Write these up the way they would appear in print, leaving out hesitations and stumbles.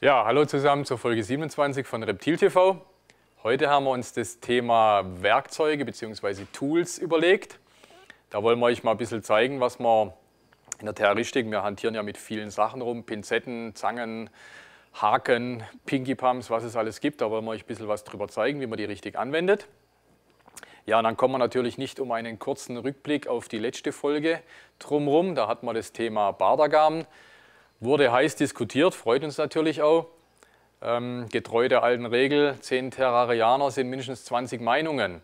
Ja, hallo zusammen zur Folge 27 von Reptil TV. Heute haben wir uns das Thema Werkzeuge bzw. Tools überlegt. Da wollen wir euch mal ein bisschen zeigen, was wir in der Terroristik, wir hantieren ja mit vielen Sachen rum, Pinzetten, Zangen, Haken, Pinky Pumps, was es alles gibt. Da wollen wir euch ein bisschen was drüber zeigen, wie man die richtig anwendet. Ja, und dann kommen wir natürlich nicht um einen kurzen Rückblick auf die letzte Folge drumherum. Da hatten wir das Thema Bardergamen. Wurde heiß diskutiert, freut uns natürlich auch. Getreu der alten Regel, 10 Terrarianer sind mindestens 20 Meinungen.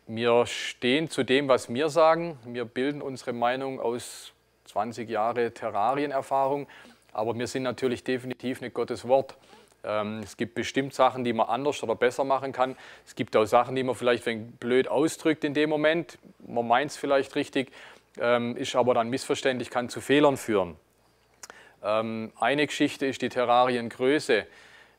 Wir stehen zu dem, was wir sagen. Wir bilden unsere Meinung aus 20 Jahre Terrarienerfahrung, aber wir sind natürlich definitiv nicht Gottes Wort. Es gibt bestimmt Sachen, die man anders oder besser machen kann. Es gibt auch Sachen, die man vielleicht blöd ausdrückt in dem Moment. Man meint es vielleicht richtig, ist aber dann missverständlich, kann zu Fehlern führen. Eine Geschichte ist die Terrariengröße.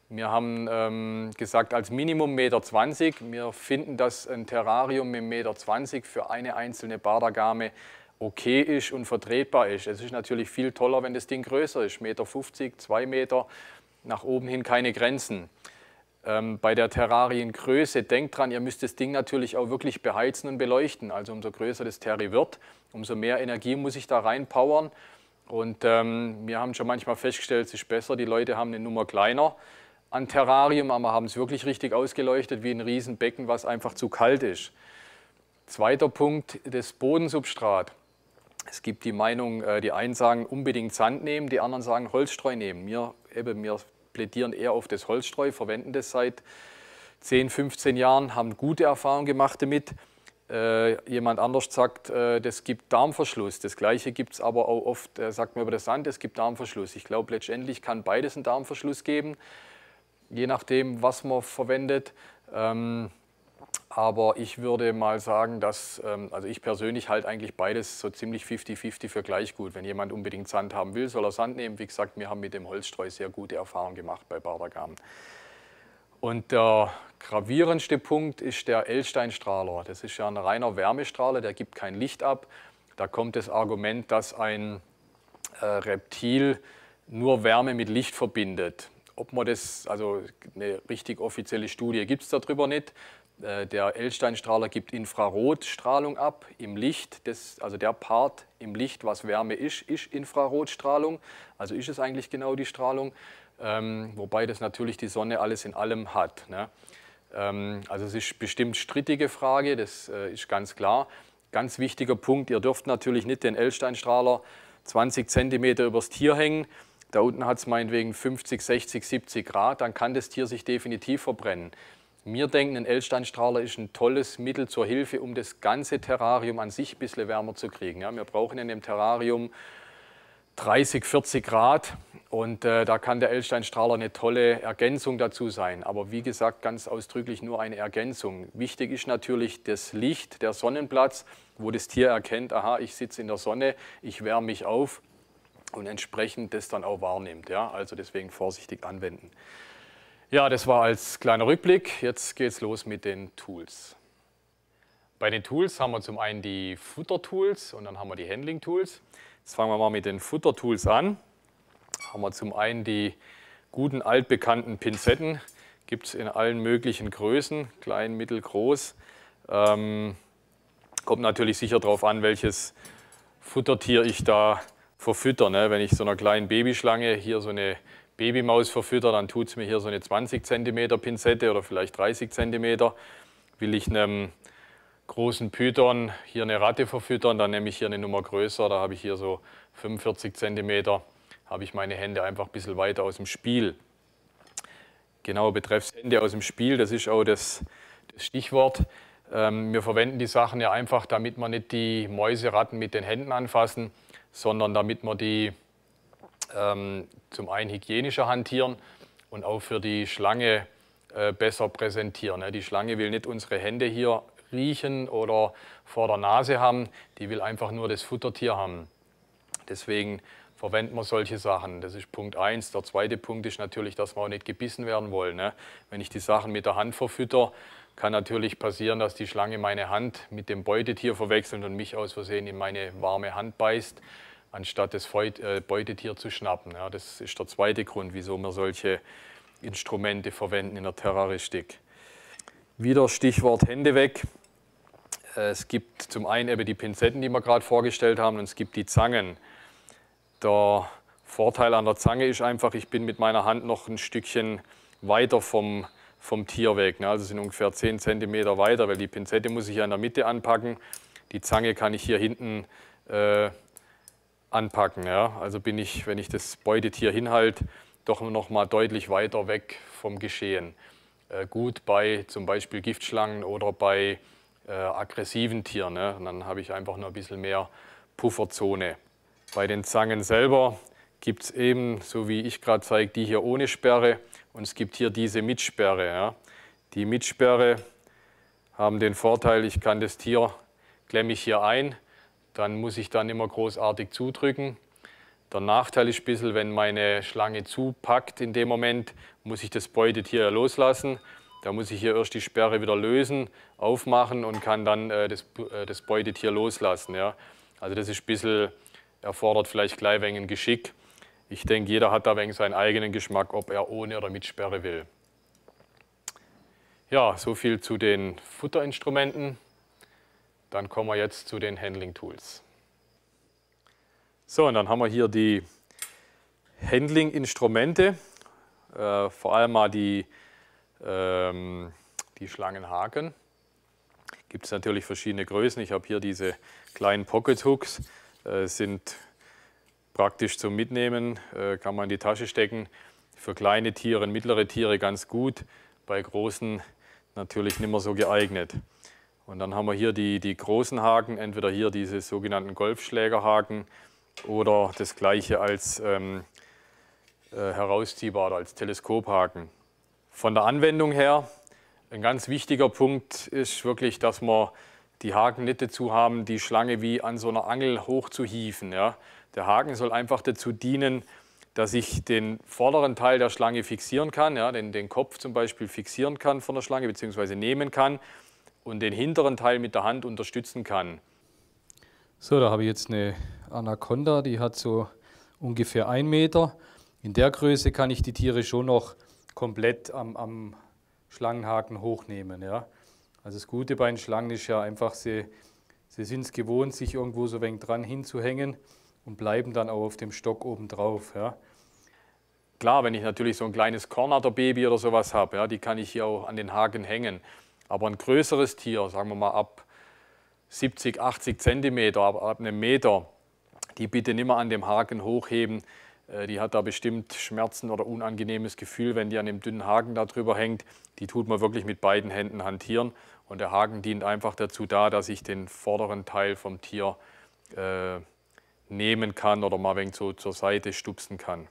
Wir haben gesagt, als Minimum 1,20 Meter. Wir finden, dass ein Terrarium mit 1,20 Meter für eine einzelne Bardergame okay ist und vertretbar ist. Es ist natürlich viel toller, wenn das Ding größer ist. 1,50 Meter, 2 Meter, nach oben hin keine Grenzen. Bei der Terrariengröße, denkt dran, ihr müsst das Ding natürlich auch wirklich beheizen und beleuchten. Also umso größer das Terri wird, umso mehr Energie muss ich da reinpowern. Und wir haben schon manchmal festgestellt, es ist besser, die Leute haben eine Nummer kleiner an Terrarium, aber haben es wirklich richtig ausgeleuchtet wie ein Riesenbecken, was einfach zu kalt ist. Zweiter Punkt, das Bodensubstrat. Es gibt die Meinung, die einen sagen unbedingt Sand nehmen, die anderen sagen Holzstreu nehmen. Wir plädieren eher auf das Holzstreu, verwenden das seit 10, 15 Jahren, haben gute Erfahrungen gemacht damit. Jemand anders sagt, das gibt Darmverschluss. Das Gleiche gibt es aber auch oft, sagt man über das Sand, es gibt Darmverschluss. Ich glaube, letztendlich kann beides einen Darmverschluss geben, je nachdem, was man verwendet. Aber ich würde mal sagen, dass, also ich persönlich halte eigentlich beides so ziemlich 50-50 für gleich gut. Wenn jemand unbedingt Sand haben will, soll er Sand nehmen. Wie gesagt, wir haben mit dem Holzstreu sehr gute Erfahrungen gemacht bei Bardergamen. Und der gravierendste Punkt ist der L-Steinstrahler. Das ist ja ein reiner Wärmestrahler, der gibt kein Licht ab. Da kommt das Argument, dass ein Reptil nur Wärme mit Licht verbindet. Ob man das, also eine richtig offizielle Studie gibt es darüber nicht. Der L-Steinstrahler gibt Infrarotstrahlung ab im Licht. Also der Part im Licht, was Wärme ist Infrarotstrahlung. Also ist es eigentlich genau die Strahlung. Wobei das natürlich die Sonne alles in allem hat. Ne? Also es ist bestimmt strittige Frage, das ist ganz klar. Ganz wichtiger Punkt, ihr dürft natürlich nicht den L-Steinstrahler 20 cm übers Tier hängen. Da unten hat es meinetwegen 50, 60, 70 Grad, dann kann das Tier sich definitiv verbrennen. Wir denken, ein L-Steinstrahler ist ein tolles Mittel zur Hilfe, um das ganze Terrarium an sich ein bisschen wärmer zu kriegen. Ja, wir brauchen in dem Terrarium 30, 40 Grad und da kann der L-Steinstrahler eine tolle Ergänzung dazu sein. Aber wie gesagt, ganz ausdrücklich nur eine Ergänzung. Wichtig ist natürlich das Licht, der Sonnenplatz, wo das Tier erkennt, aha, ich sitze in der Sonne, ich wärme mich auf und entsprechend das dann auch wahrnimmt. Ja? Also deswegen vorsichtig anwenden. Ja, das war als kleiner Rückblick. Jetzt geht es los mit den Tools. Bei den Tools haben wir zum einen die Futtertools und dann haben wir die Handling-Tools. Jetzt fangen wir mal mit den Futtertools an. Haben wir zum einen die guten altbekannten Pinzetten. Gibt es in allen möglichen Größen, klein, mittel, groß. Kommt natürlich sicher darauf an, welches Futtertier ich da verfütter. Ne? Wenn ich so einer kleinen Babyschlange hier so eine Babymaus verfütter, dann tut es mir hier so eine 20 cm Pinzette oder vielleicht 30 cm. Will ich einem großen Python hier eine Ratte verfüttern, dann nehme ich hier eine Nummer größer, da habe ich hier so 45 cm, habe ich meine Hände einfach ein bisschen weiter aus dem Spiel. Genau, betreffs Hände aus dem Spiel, das ist auch das Stichwort. Wir verwenden die Sachen ja einfach, damit wir nicht die Mäuseratten mit den Händen anfassen, sondern damit wir die zum einen hygienischer hantieren und auch für die Schlange besser präsentieren. Die Schlange will nicht unsere Hände hier riechen oder vor der Nase haben, die will einfach nur das Futtertier haben. Deswegen verwenden wir solche Sachen. Das ist Punkt 1. Der zweite Punkt ist natürlich, dass wir auch nicht gebissen werden wollen. Ne? Wenn ich die Sachen mit der Hand verfütter, kann natürlich passieren, dass die Schlange meine Hand mit dem Beutetier verwechselt und mich aus Versehen in meine warme Hand beißt. anstatt das Beutetier zu schnappen. Ja, das ist der zweite Grund, wieso wir solche Instrumente verwenden in der Terroristik. Wieder Stichwort Hände weg. Es gibt zum einen eben die Pinzetten, die wir gerade vorgestellt haben, und es gibt die Zangen. Der Vorteil an der Zange ist einfach, ich bin mit meiner Hand noch ein Stückchen weiter vom Tier weg. Also sind ungefähr 10 cm weiter, weil die Pinzette muss ich ja in der Mitte anpacken. Die Zange kann ich hier hinten anpacken. Ja. Also bin ich, wenn ich das Beutetier hinhalte, doch noch mal deutlich weiter weg vom Geschehen. Gut bei zum Beispiel Giftschlangen oder bei aggressiven Tieren. Ne? Und dann habe ich einfach noch ein bisschen mehr Pufferzone. Bei den Zangen selber gibt es eben, so wie ich gerade zeige, die hier ohne Sperre und es gibt hier diese mit Sperre. Ja. Die mit Sperre haben den Vorteil, ich kann das Tier, klemme ich hier ein, dann muss ich dann immer großartig zudrücken. Der Nachteil ist ein bisschen, wenn meine Schlange zupackt in dem Moment, muss ich das Beutetier loslassen. Da muss ich hier erst die Sperre wieder lösen, aufmachen und kann dann das Beutetier loslassen. Ja. Also das ist ein bisschen, erfordert vielleicht gleich ein Geschick. Ich denke, jeder hat da ein wenig seinen eigenen Geschmack, ob er ohne oder mit Sperre will. Ja, so viel zu den Futterinstrumenten. Dann kommen wir jetzt zu den Handling Tools. So, und dann haben wir hier die Handling-Instrumente, vor allem mal die Schlangenhaken. Gibt es natürlich verschiedene Größen. Ich habe hier diese kleinen Pocket Hooks, sind praktisch zum Mitnehmen, kann man in die Tasche stecken. Für kleine Tiere, mittlere Tiere ganz gut, bei großen natürlich nicht mehr so geeignet. Und dann haben wir hier die großen Haken, entweder hier diese sogenannten Golfschlägerhaken oder das gleiche als herausziehbar oder als Teleskophaken. Von der Anwendung her, ein ganz wichtiger Punkt ist wirklich, dass wir die Haken nicht dazu haben, die Schlange wie an so einer Angel hochzuhieven. Ja. Der Haken soll einfach dazu dienen, dass ich den vorderen Teil der Schlange fixieren kann, ja, den Kopf zum Beispiel fixieren kann von der Schlange bzw. nehmen kann und den hinteren Teil mit der Hand unterstützen kann. So, da habe ich jetzt eine Anaconda, die hat so ungefähr 1 Meter. In der Größe kann ich die Tiere schon noch komplett am Schlangenhaken hochnehmen. Ja. Also das Gute bei den Schlangen ist ja einfach, sie sind es gewohnt, sich irgendwo so ein wenig dran hinzuhängen und bleiben dann auch auf dem Stock oben drauf. Ja. Klar, wenn ich natürlich so ein kleines Kornatter-Baby oder sowas habe, ja, die kann ich hier auch an den Haken hängen. Aber ein größeres Tier, sagen wir mal ab 70, 80 cm, ab einem Meter, die bitte nicht mehr an dem Haken hochheben. Die hat da bestimmt Schmerzen oder unangenehmes Gefühl, wenn die an dem dünnen Haken da drüber hängt. Die tut man wirklich mit beiden Händen hantieren. Und der Haken dient einfach dazu da, dass ich den vorderen Teil vom Tier nehmen kann oder mal ein wenig so zur Seite stupsen kann.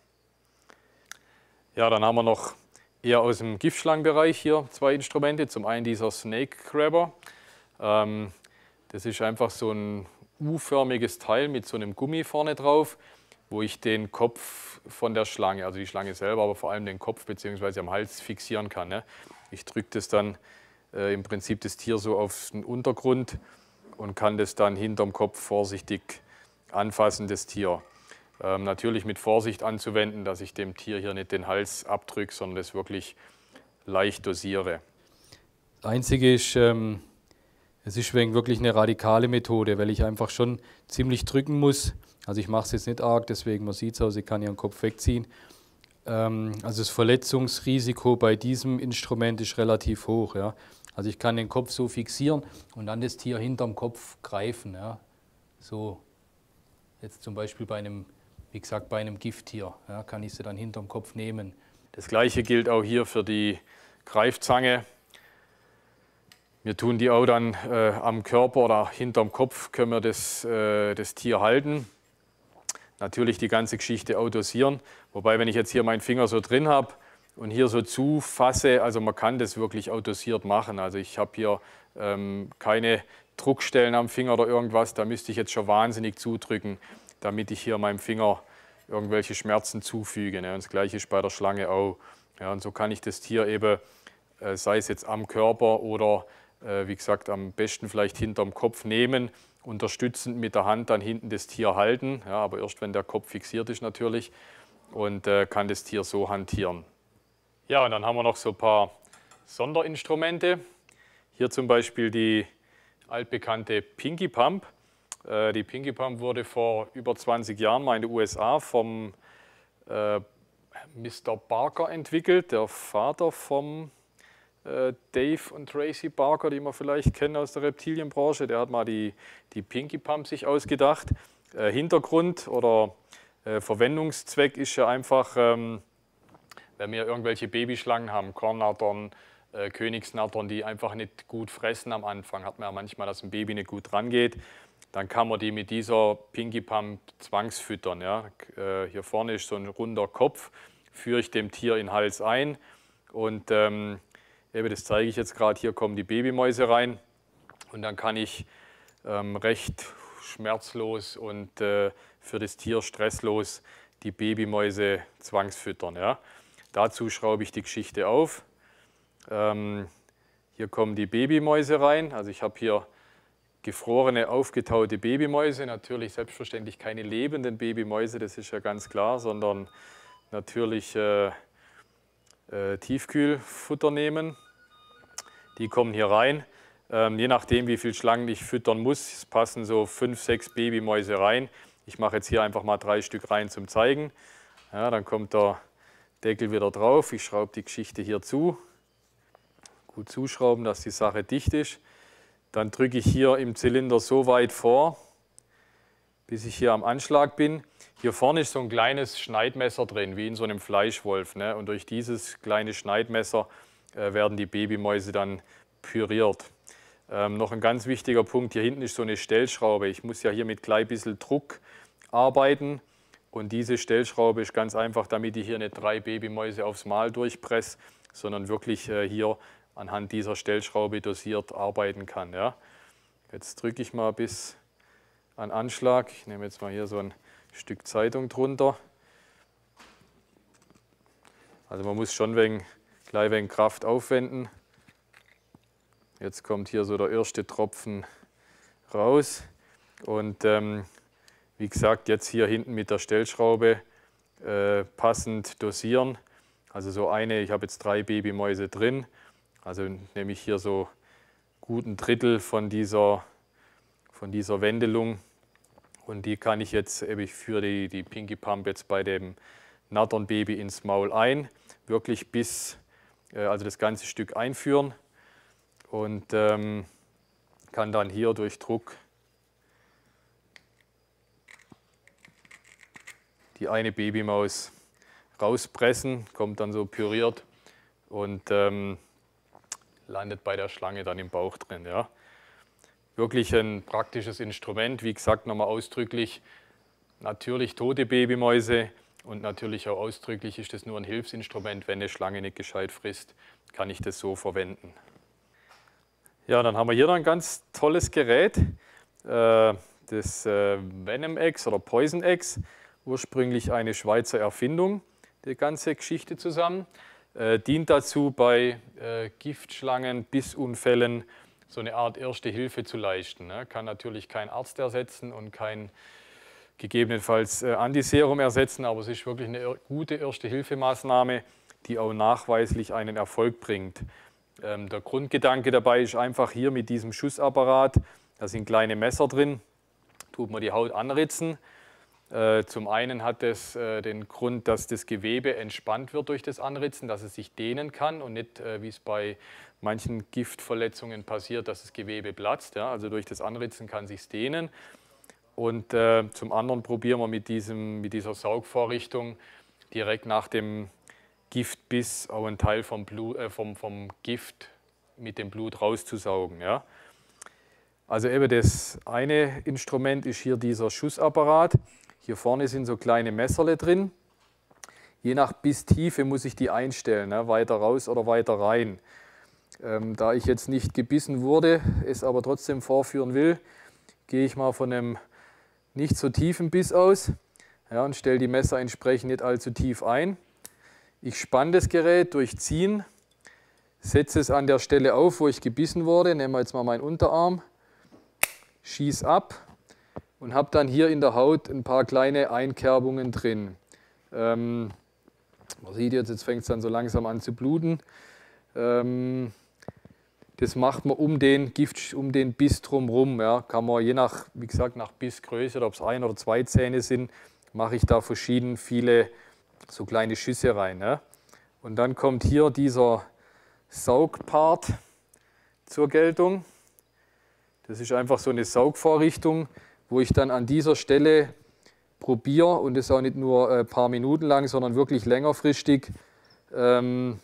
Ja, dann haben wir noch eher aus dem Giftschlangenbereich hier 2 Instrumente. Zum einen dieser Snake Grabber. Das ist einfach so ein U-förmiges Teil mit so einem Gummi vorne drauf, wo ich den Kopf von der Schlange, also die Schlange selber, aber vor allem den Kopf bzw. am Hals fixieren kann. Ne? Ich drücke das dann im Prinzip das Tier so auf den Untergrund und kann das dann hinterm Kopf vorsichtig anfassen, das Tier. Natürlich mit Vorsicht anzuwenden, dass ich dem Tier hier nicht den Hals abdrücke, sondern das wirklich leicht dosiere. Das Einzige ist, es ist wirklich eine radikale Methode, weil ich einfach schon ziemlich drücken muss. Also ich mache es jetzt nicht arg, deswegen, man sieht es auch, ich kann ihren Kopf wegziehen. Also das Verletzungsrisiko bei diesem Instrument ist relativ hoch. Ja. Also ich kann den Kopf so fixieren und dann das Tier hinterm Kopf greifen. Ja. So, jetzt zum Beispiel bei einem, wie gesagt, bei einem Gifttier, ja, kann ich sie dann hinterm Kopf nehmen. Das Gleiche gilt auch hier für die Greifzange. Wir tun die auch dann am Körper oder hinterm Kopf, können wir das Tier halten. Natürlich die ganze Geschichte auch dosieren. Wobei, wenn ich jetzt hier meinen Finger so drin habe und hier so zufasse, also man kann das wirklich auch dosiert machen. Also ich habe hier keine Druckstellen am Finger oder irgendwas, da müsste ich jetzt schon wahnsinnig zudrücken, damit ich hier meinem Finger irgendwelche Schmerzen zufüge. Ne? Und das Gleiche ist bei der Schlange auch. Ja, und so kann ich das Tier eben, sei es jetzt am Körper oder wie gesagt am besten vielleicht hinterm Kopf nehmen unterstützend mit der Hand dann hinten das Tier halten, ja, aber erst wenn der Kopf fixiert ist natürlich, und kann das Tier so hantieren. Ja, und dann haben wir noch so ein paar Sonderinstrumente. Hier zum Beispiel die altbekannte Pinky Pump. Die Pinky Pump wurde vor über 20 Jahren mal in den USA vom Mr. Barker entwickelt, der Vater vom Dave und Tracy Barker, die man vielleicht kennt aus der Reptilienbranche. Der hat mal die Pinky Pump sich ausgedacht. Hintergrund oder Verwendungszweck ist ja einfach, wenn wir irgendwelche Babyschlangen haben, Kornnattern, Königsnattern, die einfach nicht gut fressen am Anfang, hat man ja manchmal, dass ein Baby nicht gut rangeht, dann kann man die mit dieser Pinky Pump zwangsfüttern. Ja. Hier vorne ist so ein runder Kopf, führe ich dem Tier in den Hals ein und eben das zeige ich jetzt gerade, hier kommen die Babymäuse rein und dann kann ich recht schmerzlos und für das Tier stresslos die Babymäuse zwangsfüttern. Ja. Dazu schraube ich die Geschichte auf. Hier kommen die Babymäuse rein. Also ich habe hier gefrorene, aufgetaute Babymäuse. Natürlich selbstverständlich keine lebenden Babymäuse, das ist ja ganz klar, sondern natürlich Tiefkühlfutter nehmen. Die kommen hier rein. Je nachdem, wie viele Schlangen ich füttern muss, es passen so 5, 6 Babymäuse rein. Ich mache jetzt hier einfach mal 3 Stück rein zum Zeigen. Ja, dann kommt der Deckel wieder drauf. Ich schraube die Geschichte hier zu. Gut zuschrauben, dass die Sache dicht ist. Dann drücke ich hier im Zylinder so weit vor, bis ich hier am Anschlag bin. Hier vorne ist so ein kleines Schneidmesser drin, wie in so einem Fleischwolf. Ne? Und durch dieses kleine Schneidmesser werden die Babymäuse dann püriert. Noch ein ganz wichtiger Punkt, hier hinten ist so eine Stellschraube. Ich muss ja hier mit klein bisschen Druck arbeiten. Und diese Stellschraube ist ganz einfach, damit ich hier nicht 3 Babymäuse aufs Mal durchpresse, sondern wirklich hier anhand dieser Stellschraube dosiert arbeiten kann. Ja. Jetzt drücke ich mal bis an Anschlag. Ich nehme jetzt mal hier so ein Stück Zeitung drunter. Also man muss schon gleich wegen Kraft aufwenden. Jetzt kommt hier so der erste Tropfen raus. Und wie gesagt, jetzt hier hinten mit der Stellschraube passend dosieren. Also so ich habe jetzt 3 Babymäuse drin. Also nehme ich hier so gut ein Drittel von dieser Wendelung. Und die kann ich jetzt, ich führe die Pinky Pump jetzt bei dem Natternbaby ins Maul ein. Wirklich also das ganze Stück einführen. Und kann dann hier durch Druck die eine Babymaus rauspressen, kommt dann so püriert und landet bei der Schlange dann im Bauch drin. Ja. Wirklich ein praktisches Instrument, wie gesagt, nochmal ausdrücklich, natürlich tote Babymäuse und natürlich auch ausdrücklich ist das nur ein Hilfsinstrument, wenn eine Schlange nicht gescheit frisst, kann ich das so verwenden. Ja, dann haben wir hier noch ein ganz tolles Gerät, das Venom X oder Poison X, ursprünglich eine Schweizer Erfindung, die ganze Geschichte zusammen. Dient dazu, bei Giftschlangen, Bissunfällen so eine Art Erste Hilfe zu leisten. Ne? Kann natürlich kein Arzt ersetzen und kein gegebenenfalls Antiserum ersetzen, aber es ist wirklich eine gute Erste-Hilfe-Maßnahme, die auch nachweislich einen Erfolg bringt. Der Grundgedanke dabei ist einfach hier mit diesem Schussapparat, da sind kleine Messer drin, tut man die Haut anritzen. Zum einen hat das den Grund, dass das Gewebe entspannt wird durch das Anritzen, dass es sich dehnen kann und nicht, wie es bei manchen Giftverletzungen passiert, dass das Gewebe platzt. Ja, also durch das Anritzen kann es sich dehnen. Und zum anderen probieren wir mit dieser Saugvorrichtung direkt nach dem Giftbiss auch einen Teil vom Gift mit dem Blut rauszusaugen. Ja. Also eben das eine Instrument ist hier dieser Schussapparat. Hier vorne sind so kleine Messerle drin. Je nach Bisstiefe muss ich die einstellen, ne? Weiter raus oder weiter rein. Da ich jetzt nicht gebissen wurde, es aber trotzdem vorführen will, gehe ich mal von einem nicht so tiefen Biss aus, ja, und stelle die Messer entsprechend nicht allzu tief ein. Ich spanne das Gerät durch Ziehen, setze es an der Stelle auf, wo ich gebissen wurde. Nehmen wir jetzt mal meinen Unterarm. schieße ab und habe dann hier in der Haut ein paar kleine Einkerbungen drin. Man sieht jetzt fängt es dann so langsam an zu bluten. Das macht man um den Biss drumherum. Ja. Kann man je nach, wie gesagt, nach Bissgröße, ob es 1 oder 2 Zähne sind, mache ich da viele so kleine Schüsse rein. Ja. Und dann kommt hier dieser Saugpart zur Geltung. Das ist einfach so eine Saugvorrichtung, wo ich dann an dieser Stelle probiere, und das auch nicht nur ein paar Minuten lang, sondern wirklich längerfristig, an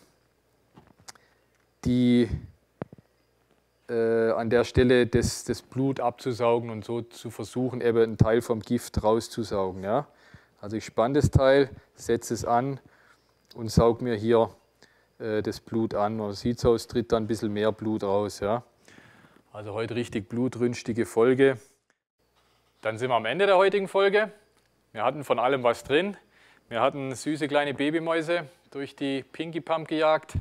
der Stelle das Blut abzusaugen und so zu versuchen, eben einen Teil vom Gift rauszusaugen. Ja? Also ich spanne das Teil, setze es an und sauge mir hier das Blut an. Man sieht so, es tritt dann ein bisschen mehr Blut raus. Ja? Also heute richtig blutrünstige Folge. Dann sind wir am Ende der heutigen Folge. Wir hatten von allem was drin. Wir hatten süße kleine Babymäuse durch die Pinky Pump gejagt.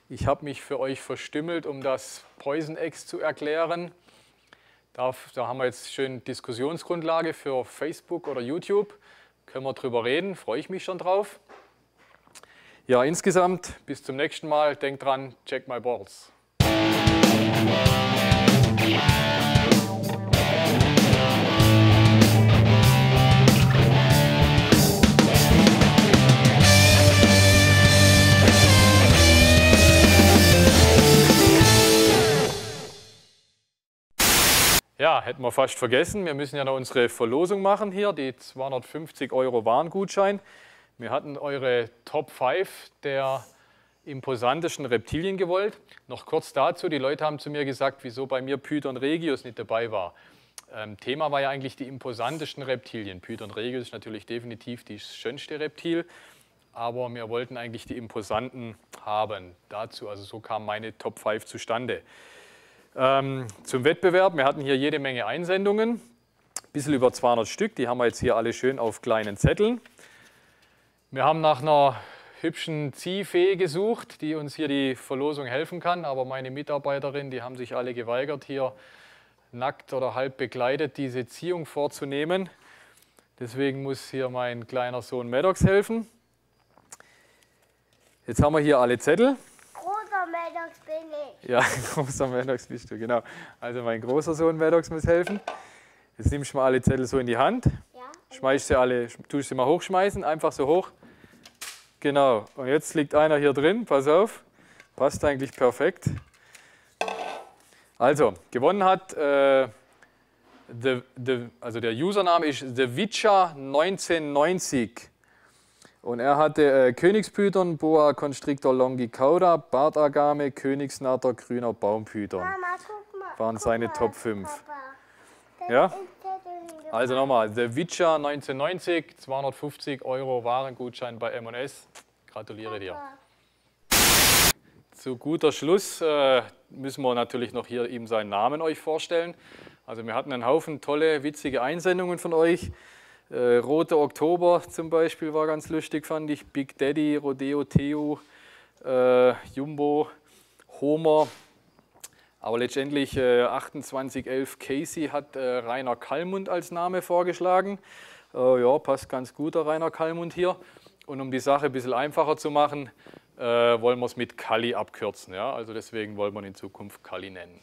Ich habe mich für euch verstümmelt, um das Poison Eggs zu erklären. Da haben wir jetzt schön Diskussionsgrundlage für Facebook oder YouTube. Können wir drüber reden, freue ich mich schon drauf. Ja, insgesamt bis zum nächsten Mal. Denkt dran, check my balls. Ja, hätten wir fast vergessen. Wir müssen ja noch unsere Verlosung machen hier, die 250 € Warengutschein. Wir hatten eure Top 5 der imposantischen Reptilien gewollt. Noch kurz dazu, die Leute haben zu mir gesagt, wieso bei mir Python regius nicht dabei war. Thema war ja eigentlich die imposantischen Reptilien. Python regius ist natürlich definitiv das schönste Reptil, aber wir wollten eigentlich die imposanten haben. Dazu, also so kam meine Top 5 zustande. Zum Wettbewerb, wir hatten hier jede Menge Einsendungen, ein bisschen über 200 Stück, die haben wir jetzt hier alle schön auf kleinen Zetteln. Wir haben nach einer hübschen Ziehfee gesucht, die uns hier die Verlosung helfen kann, aber meine Mitarbeiterin, die haben sich alle geweigert, hier nackt oder halb bekleidet diese Ziehung vorzunehmen. Deswegen muss hier mein kleiner Sohn Maddox helfen. Jetzt haben wir hier alle Zettel. Großer Maddox bin ich. Ja, großer Maddox bist du, genau. Also mein großer Sohn Maddox muss helfen. Jetzt nimmst du mal alle Zettel so in die Hand. Ja. Schmeißt sie alle, tust sie mal hochschmeißen, einfach so hoch. Genau, und jetzt liegt einer hier drin, pass auf, passt eigentlich perfekt. Also, gewonnen hat, also der Username ist TheWitcher1990. Und er hatte Königspython, Boa Constrictor Longicauda, Bartagame, Königsnatter, grüner Baumpython. Mama, guck mal. Waren seine mal, Top 5. Papa. Ja? Das ist Zettel Also nochmal, TheWitcher1990, 250 € Warengutschein bei M&S. Gratuliere dir. Zu guter Schluss müssen wir natürlich noch hier ihm seinen Namen euch vorstellen. Also wir hatten einen Haufen tolle, witzige Einsendungen von euch. Rote Oktober zum Beispiel war ganz lustig, fand ich. Big Daddy, Rodeo Theo, Jumbo, Homer. Aber letztendlich 2811 Casey hat Rainer Kallmund als Name vorgeschlagen. Ja, passt ganz gut, der Rainer Kallmund hier. Und um die Sache ein bisschen einfacher zu machen, wollen wir es mit Kalli abkürzen. Ja? Also deswegen wollen wir ihn in Zukunft Kalli nennen.